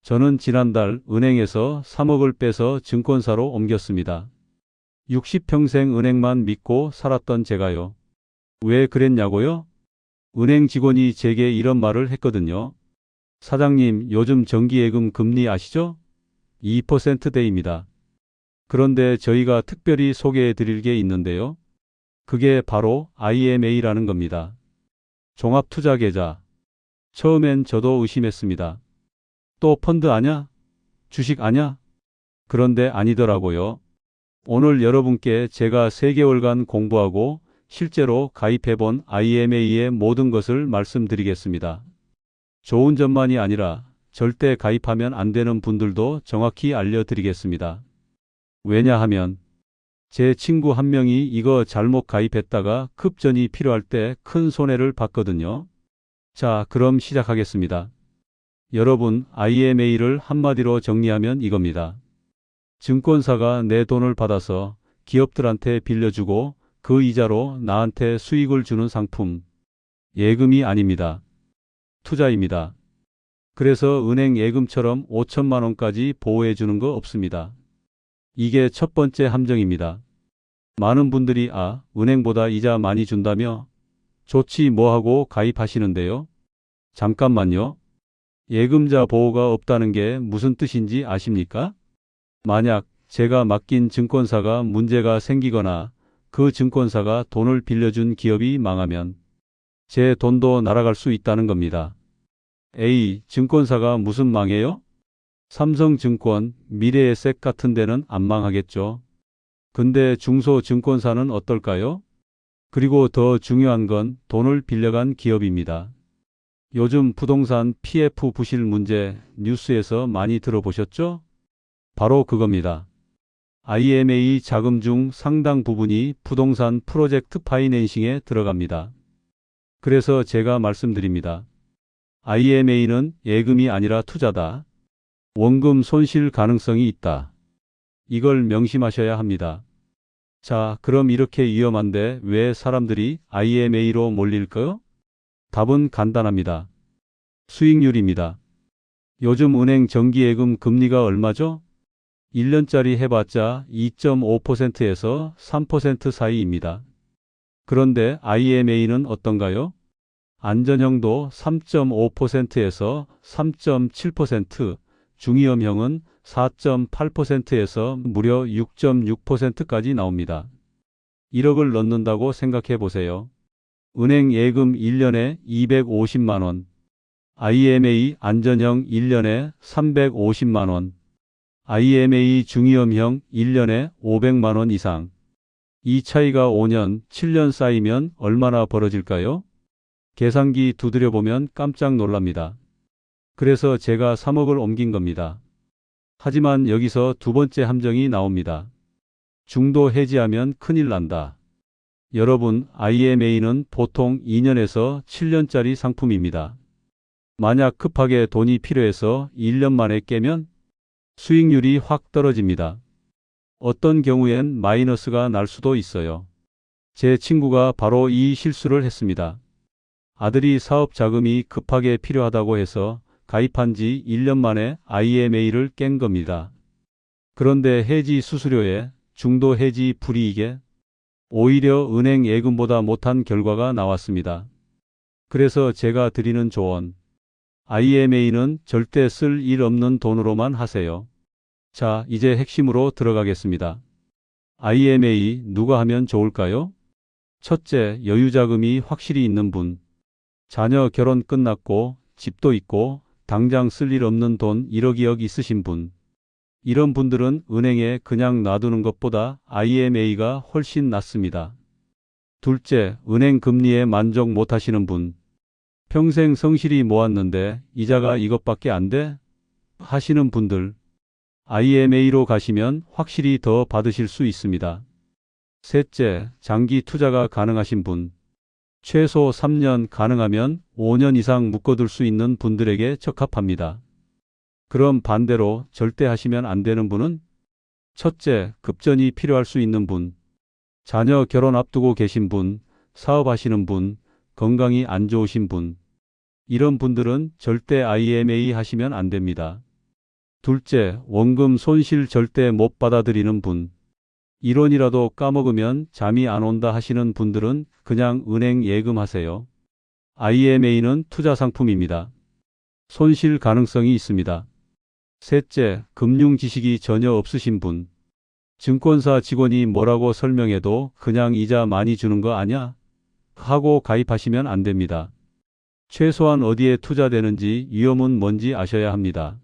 저는 지난달 은행에서 3억을 빼서 증권사로 옮겼습니다. 60평생 은행만 믿고 살았던 제가요. 왜 그랬냐고요? 은행 직원이 제게 이런 말을 했거든요. 사장님, 요즘 정기예금 금리 아시죠? 2%대입니다. 그런데 저희가 특별히 소개해 드릴 게 있는데요. 그게 바로 IMA라는 겁니다. 종합투자계좌. 처음엔 저도 의심했습니다. 또 펀드 아냐? 주식 아냐? 그런데 아니더라고요. 오늘 여러분께 제가 3개월간 공부하고 실제로 가입해본 IMA의 모든 것을 말씀드리겠습니다. 좋은 점만이 아니라 절대 가입하면 안 되는 분들도 정확히 알려드리겠습니다. 왜냐하면 제 친구 한 명이 이거 잘못 가입했다가 급전이 필요할 때 큰 손해를 봤거든요. 자, 그럼 시작하겠습니다. 여러분, IMA를 한마디로 정리하면 이겁니다. 증권사가 내 돈을 받아서 기업들한테 빌려주고 그 이자로 나한테 수익을 주는 상품. 예금이 아닙니다. 투자입니다. 그래서 은행 예금처럼 5천만 원까지 보호해 주는 거 없습니다. 이게 첫 번째 함정입니다. 많은 분들이 은행보다 이자 많이 준다며? 좋지 뭐 하고 가입하시는데요? 잠깐만요. 예금자 보호가 없다는 게 무슨 뜻인지 아십니까? 만약 제가 맡긴 증권사가 문제가 생기거나 그 증권사가 돈을 빌려준 기업이 망하면 제 돈도 날아갈 수 있다는 겁니다. 증권사가 무슨 망해요? 삼성증권, 미래에셋 같은 데는 안 망하겠죠. 근데 중소증권사는 어떨까요? 그리고 더 중요한 건 돈을 빌려간 기업입니다. 요즘 부동산 PF 부실 문제 뉴스에서 많이 들어보셨죠? 바로 그겁니다. IMA 자금 중 상당 부분이 부동산 프로젝트 파이낸싱에 들어갑니다. 그래서 제가 말씀드립니다. IMA는 예금이 아니라 투자다. 원금 손실 가능성이 있다. 이걸 명심하셔야 합니다. 자, 그럼 이렇게 위험한데 왜 사람들이 IMA로 몰릴까요? 답은 간단합니다. 수익률입니다. 요즘 은행 정기예금 금리가 얼마죠? 1년짜리 해봤자 2.5%에서 3% 사이입니다. 그런데 IMA는 어떤가요? 안전형도 3.5%에서 3.7%, 중위험형은 4.8%에서 무려 6.6%까지 나옵니다. 1억을 넣는다고 생각해 보세요. 은행 예금 1년에 250만 원, IMA 안전형 1년에 350만 원, IMA 중위험형 1년에 500만 원 이상. 이 차이가 5년, 7년 쌓이면 얼마나 벌어질까요? 계산기 두드려보면 깜짝 놀랍니다. 그래서 제가 3억을 옮긴 겁니다. 하지만 여기서 두 번째 함정이 나옵니다. 중도 해지하면 큰일 난다. 여러분, IMA는 보통 2년에서 7년짜리 상품입니다. 만약 급하게 돈이 필요해서 1년 만에 깨면 수익률이 확 떨어집니다. 어떤 경우엔 마이너스가 날 수도 있어요. 제 친구가 바로 이 실수를 했습니다. 아들이 사업 자금이 급하게 필요하다고 해서 가입한 지 1년 만에 IMA를 깬 겁니다. 그런데 해지 수수료에 중도 해지 불이익에 오히려 은행 예금보다 못한 결과가 나왔습니다. 그래서 제가 드리는 조언. IMA는 절대 쓸 일 없는 돈으로만 하세요. 자, 이제 핵심으로 들어가겠습니다. IMA 누가 하면 좋을까요? 첫째, 여유자금이 확실히 있는 분. 자녀 결혼 끝났고 집도 있고 당장 쓸 일 없는 돈 1억 2억 있으신 분. 이런 분들은 은행에 그냥 놔두는 것보다 IMA가 훨씬 낫습니다. 둘째, 은행 금리에 만족 못하시는 분. 평생 성실히 모았는데 이자가 이것밖에 안 돼? 하시는 분들. IMA로 가시면 확실히 더 받으실 수 있습니다. 셋째, 장기 투자가 가능하신 분. 최소 3년, 가능하면 5년 이상 묶어둘 수 있는 분들에게 적합합니다. 그럼 반대로 절대 하시면 안 되는 분은? 첫째, 급전이 필요할 수 있는 분. 자녀 결혼 앞두고 계신 분, 사업하시는 분, 건강이 안 좋으신 분. 이런 분들은 절대 IMA 하시면 안 됩니다. 둘째, 원금 손실 절대 못 받아들이는 분. 1원이라도 까먹으면 잠이 안 온다 하시는 분들은 그냥 은행 예금하세요. IMA는 투자 상품입니다. 손실 가능성이 있습니다. 셋째, 금융 지식이 전혀 없으신 분. 증권사 직원이 뭐라고 설명해도 그냥 이자 많이 주는 거 아냐? 하고 가입하시면 안 됩니다. 최소한 어디에 투자되는지 위험은 뭔지 아셔야 합니다.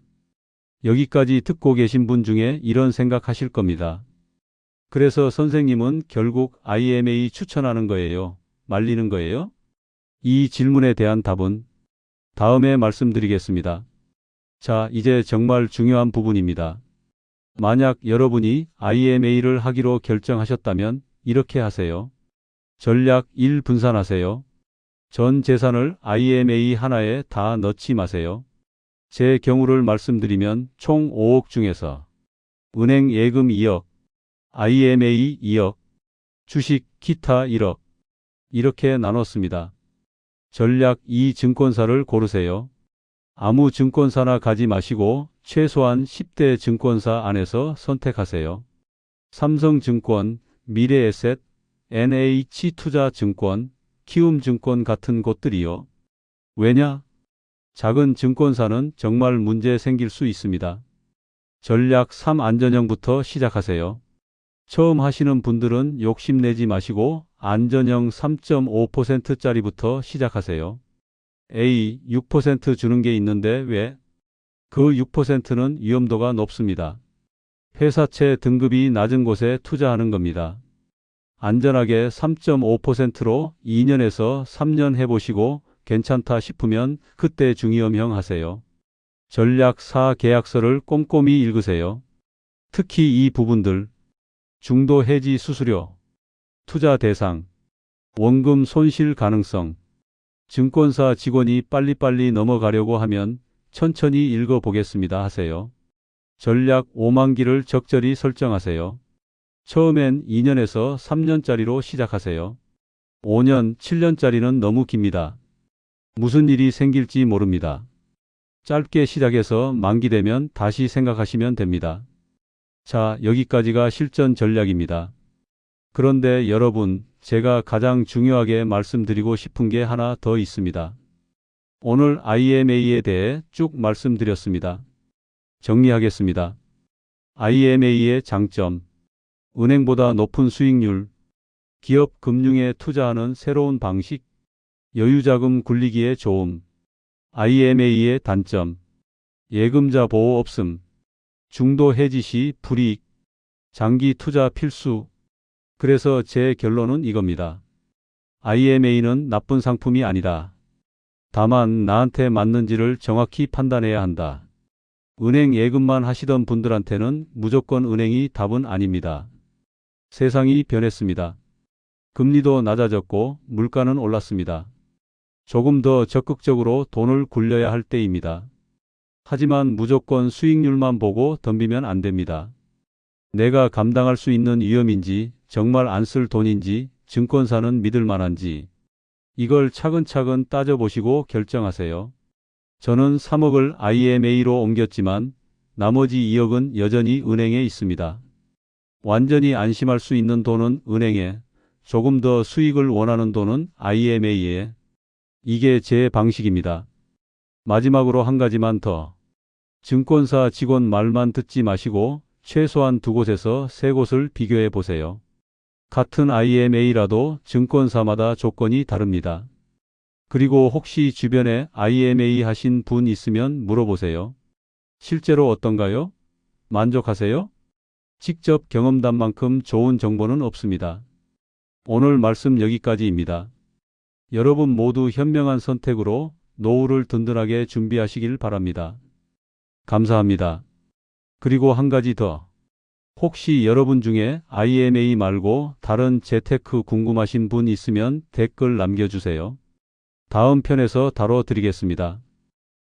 여기까지 듣고 계신 분 중에 이런 생각하실 겁니다. 그래서 선생님은 결국 IMA 추천하는 거예요? 말리는 거예요? 이 질문에 대한 답은 다음에 말씀드리겠습니다. 자, 이제 정말 중요한 부분입니다. 만약 여러분이 IMA를 하기로 결정하셨다면 이렇게 하세요. 전략 1 분산하세요. 전 재산을 IMA 하나에 다 넣지 마세요. 제 경우를 말씀드리면 총 5억 중에서 은행 예금 2억, IMA 2억, 주식 기타 1억 이렇게 나눴습니다. 전략 2 증권사를 고르세요. 아무 증권사나 가지 마시고 최소한 10대 증권사 안에서 선택하세요. 삼성증권, 미래에셋, NH투자증권, 키움증권 같은 곳들이요. 왜냐? 작은 증권사는 정말 문제 생길 수 있습니다. 전략 3 안전형부터 시작하세요. 처음 하시는 분들은 욕심내지 마시고 안전형 3.5%짜리부터 시작하세요. A, 6% 주는 게 있는데 왜? 그 6%는 위험도가 높습니다. 회사채 등급이 낮은 곳에 투자하는 겁니다. 안전하게 3.5%로 2년에서 3년 해보시고 괜찮다 싶으면 그때 중위험형 하세요. 전략 4 계약서를 꼼꼼히 읽으세요. 특히 이 부분들, 중도 해지 수수료, 투자 대상, 원금 손실 가능성, 증권사 직원이 빨리빨리 넘어가려고 하면 천천히 읽어보겠습니다 하세요. 전략 5만기를 적절히 설정하세요. 처음엔 2년에서 3년짜리로 시작하세요. 5년, 7년짜리는 너무 깁니다. 무슨 일이 생길지 모릅니다. 짧게 시작해서 만기되면 다시 생각하시면 됩니다. 자, 여기까지가 실전 전략입니다. 그런데 여러분, 제가 가장 중요하게 말씀드리고 싶은 게 하나 더 있습니다. 오늘 IMA에 대해 쭉 말씀드렸습니다. 정리하겠습니다. IMA의 장점, 은행보다 높은 수익률, 기업 금융에 투자하는 새로운 방식, 여유자금 굴리기에 좋음, IMA의 단점, 예금자 보호 없음, 중도 해지 시 불이익, 장기 투자 필수. 그래서 제 결론은 이겁니다. IMA는 나쁜 상품이 아니다. 다만 나한테 맞는지를 정확히 판단해야 한다. 은행 예금만 하시던 분들한테는 무조건 은행이 답은 아닙니다. 세상이 변했습니다. 금리도 낮아졌고 물가는 올랐습니다. 조금 더 적극적으로 돈을 굴려야 할 때입니다. 하지만 무조건 수익률만 보고 덤비면 안 됩니다. 내가 감당할 수 있는 위험인지, 정말 안 쓸 돈인지, 증권사는 믿을 만한지, 이걸 차근차근 따져보시고 결정하세요. 저는 3억을 IMA로 옮겼지만 나머지 2억은 여전히 은행에 있습니다. 완전히 안심할 수 있는 돈은 은행에, 조금 더 수익을 원하는 돈은 IMA에. 이게 제 방식입니다. 마지막으로 한 가지만 더. 증권사 직원 말만 듣지 마시고 최소한 두 곳에서 세 곳을 비교해 보세요. 같은 IMA라도 증권사마다 조건이 다릅니다. 그리고 혹시 주변에 IMA 하신 분 있으면 물어보세요. 실제로 어떤가요? 만족하세요? 직접 경험담만큼 좋은 정보는 없습니다. 오늘 말씀 여기까지입니다. 여러분 모두 현명한 선택으로 노후를 든든하게 준비하시길 바랍니다. 감사합니다. 그리고 한 가지 더. 혹시 여러분 중에 IMA 말고 다른 재테크 궁금하신 분 있으면 댓글 남겨주세요. 다음 편에서 다뤄드리겠습니다.